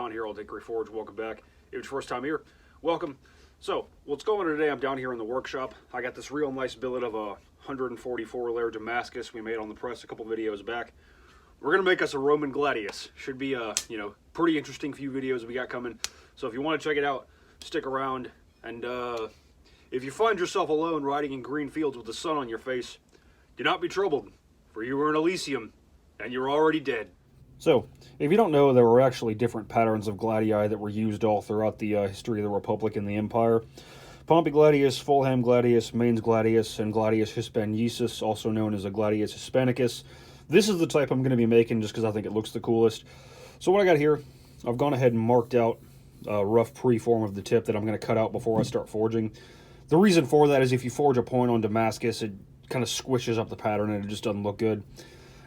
John here, Old Hickory Forge. Welcome back. If it's your first time here, welcome. So, what's going on today? I'm down here in the workshop. I got this real nice billet of a 144 layer Damascus we made on the press a couple videos back. We're gonna make us a Roman gladius. Should be a pretty interesting few videos we got coming. So if you want to check it out, stick around. And if you find yourself alone riding in green fields with the sun on your face, do not be troubled, for you were in Elysium and you're already dead. So, if you don't know, there were actually different patterns of gladii that were used all throughout the history of the Republic and the Empire. Pompey gladius, Fulham gladius, Mainz gladius, and gladius hispaniensis, also known as a gladius hispanicus. This is the type I'm going to be making just because I think it looks the coolest. So what I got here, I've gone ahead and marked out a rough preform of the tip that I'm going to cut out before I start forging. The reason for that is if you forge a point on Damascus, it kind of squishes up the pattern and it just doesn't look good.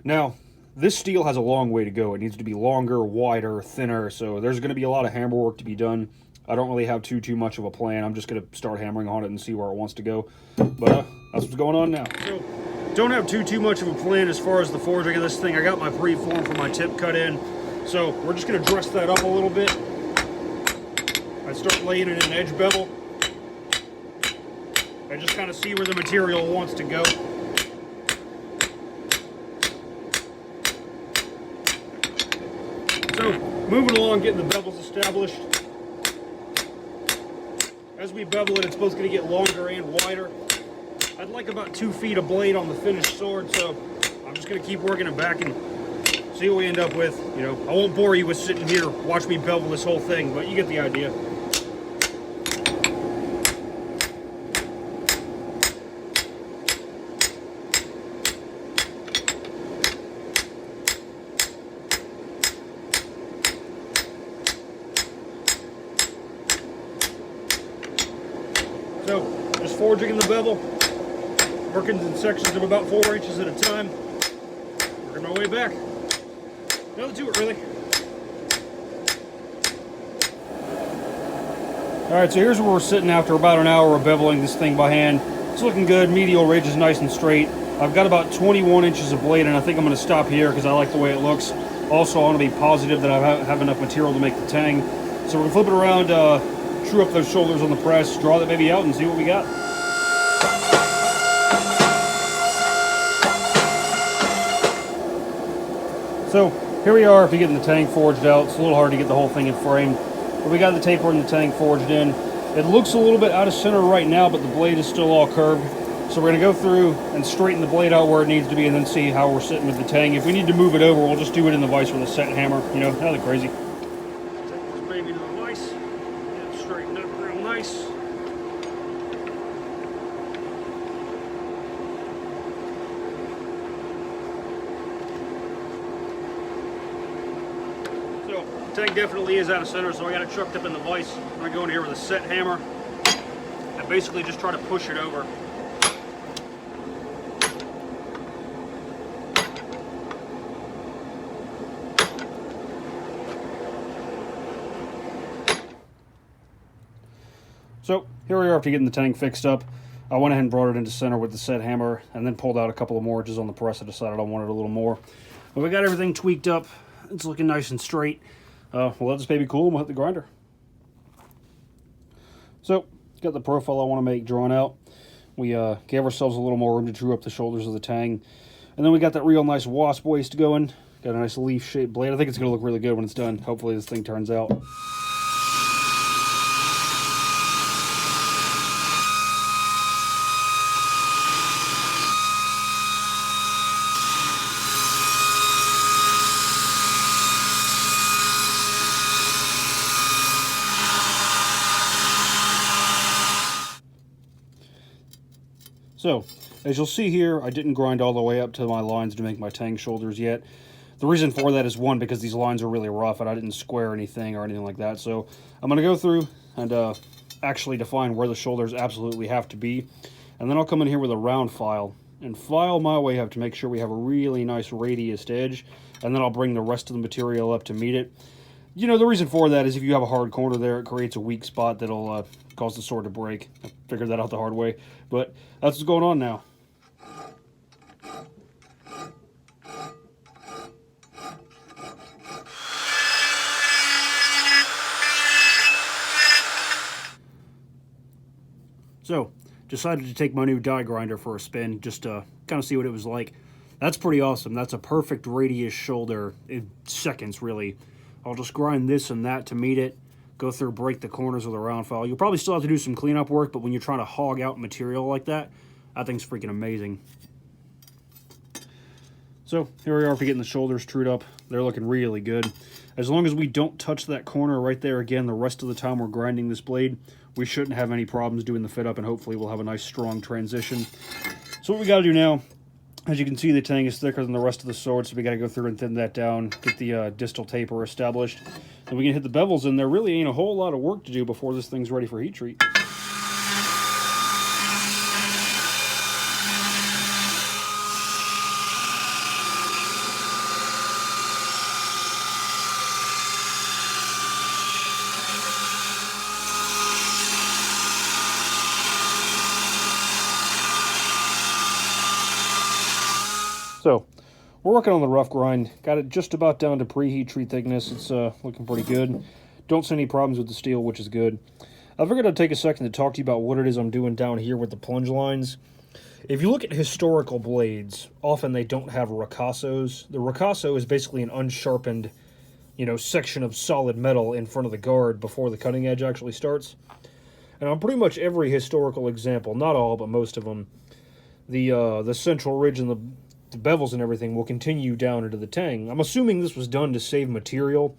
Now, this steel has a long way to go. It needs to be longer, wider, thinner, so there's going to be a lot of hammer work to be done. I don't really have too much of a plan. I'm just going to start hammering on it and see where it wants to go. But that's what's going on now. So, don't have too much of a plan as far as the forging of this thing. I got my preform for my tip cut in, so we're just going to dress that up a little bit. I start laying it in an edge bevel. I just kind of see where the material wants to go. So, moving along, getting the bevels established. As we bevel it, it's both going to get longer and wider. I'd like about 2 feet of blade on the finished sword, so I'm just going to keep working it back and see what we end up with. You know, I won't bore you with sitting here, watch me bevel this whole thing, but you get the idea. So, just forging in the bevel, working in sections of about 4 inches at a time, working my way back. Nothing to it, really. Alright, so here's where we're sitting after about an hour of beveling this thing by hand. It's looking good, medial ridge is nice and straight. I've got about 21 inches of blade, and I think I'm going to stop here because I like the way it looks. Also, I want to be positive that I have enough material to make the tang. So we're going to flip it around, true up those shoulders on the press, draw that baby out, and see what we got. So here we are after getting the tang forged out. It's a little hard to get the whole thing in frame, but we got the taper and the tang forged in. It looks a little bit out of center right now, but the blade is still all curved. So we're going to go through and straighten the blade out where it needs to be and then see how we're sitting with the tang. If we need to move it over, we'll just do it in the vise with a set hammer. You know, nothing crazy. Take this baby to the vise. Get it straightened up real nice. So, the tang definitely is out of center, so I got it chucked up in the vise. I'm going to go in here with a set hammer and basically just try to push it over. So, here we are after getting the tang fixed up. I went ahead and brought it into center with the set hammer and then pulled out a couple of more edges on the press. I decided I wanted a little more. But we got everything tweaked up. It's looking nice and straight. We'll let this baby cool and we'll hit the grinder. So, got the profile I want to make drawn out. We gave ourselves a little more room to true up the shoulders of the tang. And then we got that real nice wasp waist going. Got a nice leaf-shaped blade. I think it's going to look really good when it's done. Hopefully this thing turns out. So, as you'll see here, I didn't grind all the way up to my lines to make my tang shoulders yet. The reason for that is, one, because these lines are really rough and I didn't square anything or anything like that. So, I'm going to go through and actually define where the shoulders absolutely have to be. And then I'll come in here with a round file and file my way up to make sure we have a really nice radiused edge. And then I'll bring the rest of the material up to meet it. You know, the reason for that is if you have a hard corner there, it creates a weak spot that'll cause the sword to break. I figured that out the hard way, but that's what's going on now. So, decided to take my new die grinder for a spin, just to kind of see what it was like. That's pretty awesome. That's a perfect radius shoulder in seconds, really. I'll just grind this and that to meet it, go through, break the corners with a round file. You'll probably still have to do some cleanup work, but when you're trying to hog out material like that, that thing's freaking amazing. So, here we are for getting the shoulders trued up. They're looking really good. As long as we don't touch that corner right there again the rest of the time we're grinding this blade, we shouldn't have any problems doing the fit up, and hopefully we'll have a nice strong transition. So what we got to do now, as you can see, the tang is thicker than the rest of the sword, so we got to go through and thin that down, get the distal taper established. Then we can hit the bevels, and there really ain't a whole lot of work to do before this thing's ready for heat treat. So, we're working on the rough grind. Got it just about down to preheat treat thickness. It's looking pretty good. Don't see any problems with the steel, which is good. I figured I'd take a second to talk to you about what it is I'm doing down here with the plunge lines. If you look at historical blades, often they don't have ricassos. The ricasso is basically an unsharpened, section of solid metal in front of the guard before the cutting edge actually starts. And on pretty much every historical example, not all, but most of them, the central ridge and the bevels and everything will continue down into the tang. I'm assuming this was done to save material,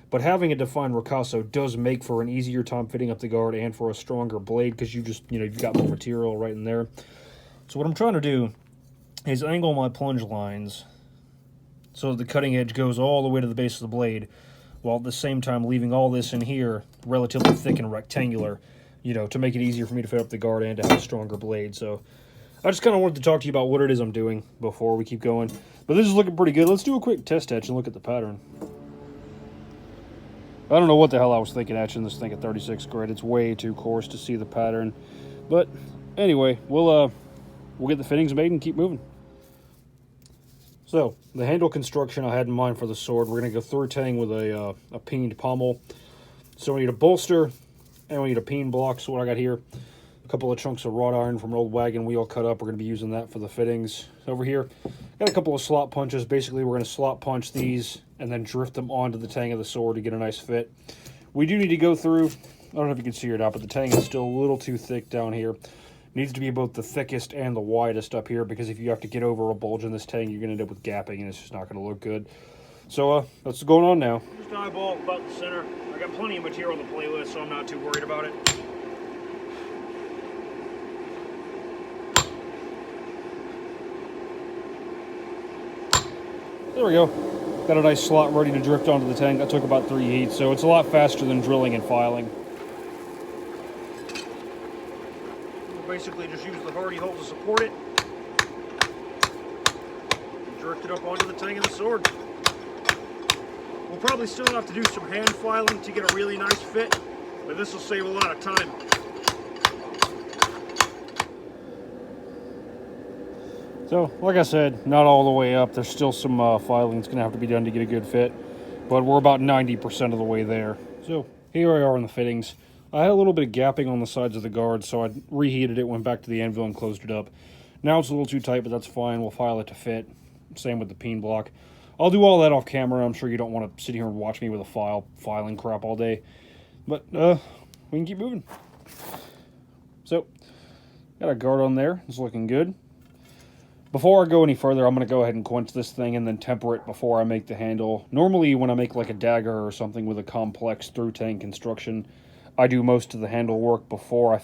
but having a defined ricasso does make for an easier time fitting up the guard and for a stronger blade, because you just, you've got more material right in there. So what I'm trying to do is angle my plunge lines so the cutting edge goes all the way to the base of the blade, while at the same time leaving all this in here relatively thick and rectangular, to make it easier for me to fit up the guard and to have a stronger blade. So I just kind of wanted to talk to you about what it is I'm doing before we keep going. But this is looking pretty good. Let's do a quick test etch and look at the pattern. I don't know what the hell I was thinking etching this thing at 36 grit. It's way too coarse to see the pattern. But anyway, we'll get the fittings made and keep moving. So, the handle construction I had in mind for the sword, we're going to go through tang with a peened pommel. So we need a bolster, and we need a peen block. So what I got here, a couple of chunks of wrought iron from an old wagon wheel cut up. We're going to be using that for the fittings. Over here, got a couple of slot punches. Basically, we're going to slot punch these and then drift them onto the tang of the sword to get a nice fit. We do need to go through, I don't know if you can see it out, but the tang is still a little too thick down here. Needs to be both the thickest and the widest up here, because if you have to get over a bulge in this tang, you're going to end up with gapping, and it's just not going to look good. So, that's what's going on now. Just eyeball about the center. I got plenty of material on the playlist, so I'm not too worried about it. There we go. Got a nice slot ready to drift onto the tang. That took about 3 heats, so it's a lot faster than drilling and filing. Basically just use the hardy hole to support it and drift it up onto the tang of the sword. We'll probably still have to do some hand filing to get a really nice fit, but this will save a lot of time. So, like I said, not all the way up. There's still some filing that's going to have to be done to get a good fit, but we're about 90% of the way there. So, here I are in the fittings. I had a little bit of gapping on the sides of the guard, so I reheated it, went back to the anvil, and closed it up. Now it's a little too tight, but that's fine. We'll file it to fit. Same with the peen block. I'll do all that off camera. I'm sure you don't want to sit here and watch me with a filing crap all day. But we can keep moving. So, got a guard on there. It's looking good. Before I go any further, I'm going to go ahead and quench this thing and then temper it before I make the handle. Normally, when I make like a dagger or something with a complex through tang construction, I do most of the handle work before I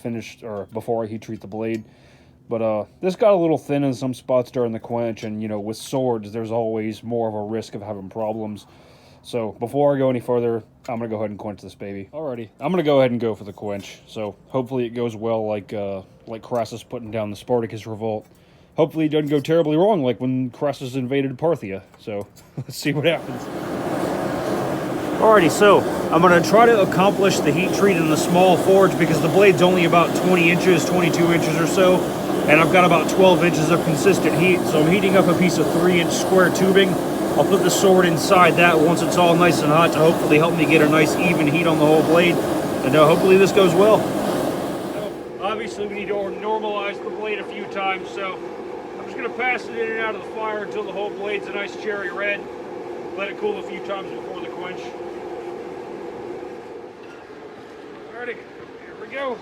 heat treat the blade. But this got a little thin in some spots during the quench, and with swords, there's always more of a risk of having problems. So before I go any further, I'm gonna go ahead and quench this baby. Alrighty, I'm gonna go ahead and go for the quench. So hopefully it goes well, like Crassus putting down the Spartacus revolt. Hopefully it doesn't go terribly wrong, like when Crassus invaded Parthia. So let's see what happens. Alrighty, so I'm going to try to accomplish the heat treat in the small forge, because the blade's only about 20 inches, 22 inches or so, and I've got about 12 inches of consistent heat, so I'm heating up a piece of 3-inch square tubing. I'll put the sword inside that once it's all nice and hot to hopefully help me get a nice even heat on the whole blade, and hopefully this goes well. Obviously, we need to normalize the blade a few times, so I'm just going to pass it in and out of the fire until the whole blade's a nice cherry red. Let it cool a few times before the quench. Alrighty, here we go.